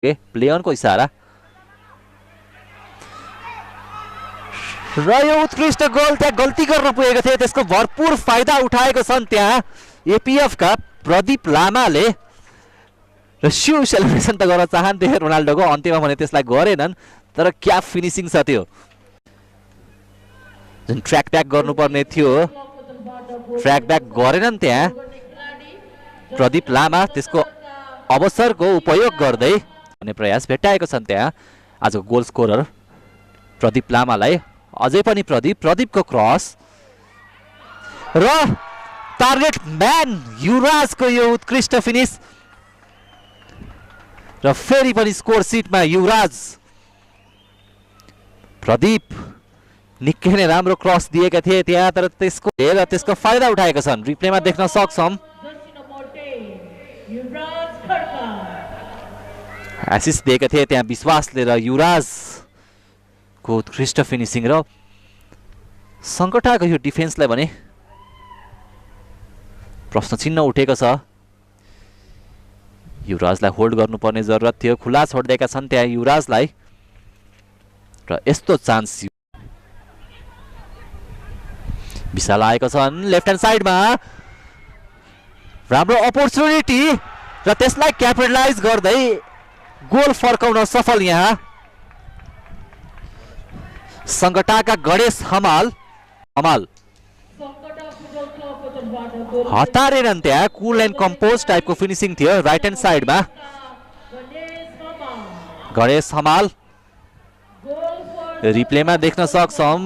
play अनको इसारा र यो उत्कृष्ट गोल त्यहाँ गल्ती गर्न पुगेको थियो त्यसको भरपूर फाइदा उठाएको छन् त्यहाँ एपीएफ का प्रदीप लामाले र स्यु सेलिब्रेसन त गर्न चाहन्थे रोनाल्डोको अन्त्यमा भने त्यसलाई गरेनन् तर क्या फिनिसिङ छ त्यो जुन ट्र्याक ब्याक गर्नुपर्ने थियो ट्र्याक ब्याक गरेनन् त्यहाँ प्रदीप लामा त्यसको अवसरको उपयोग गर्दै भन्ने प्रयास भेट्टाएको छन् त्यहाँ आजको गोल स्कोरर प्रदीप लामालाई अझै पनि प्रदीपको क्रस र टार्गेट म्यान युवराजको यो उत्कृष्ट फिनिस र फेरि पनि स्कोर सिटमा युवराज प्रदीप निकै नै राम्रो क्रस दिएका थिए त्यहाँ तर त्यसको फाइदा उठाएका छन् रिप्लेमा देख्न सक्छौं एसिस्ट दिएका थिए त्यहाँ विश्वासले र युवराज को उत्कृष्ट फिनिसिङ र सङ्कटाको यो डिफेन्सलाई भने प्रश्न चिन्ह उठेको छ युवराजलाई होल्ड गर्नुपर्ने जरुरत थियो खुला छोड्दिएका छन् त्यहाँ युवराजलाई र यस्तो चान्स विशाल आएको छन् लेफ्ट ह्यान्ड साइडमा राम्रो अपर्च्युनिटी र त्यसलाई क्यापिटलाइज गर्दै गोल फर्काउन सफल यहाँ संगटाका गणेश हमाल हतारेनन् त्यहाँ कुल एन्ड कम्पोज टाइपको फिनिसिङ थियो राइट ह्यान्ड साइडमा गणेश हमाल रिप्लेमा देख्न सक्छौं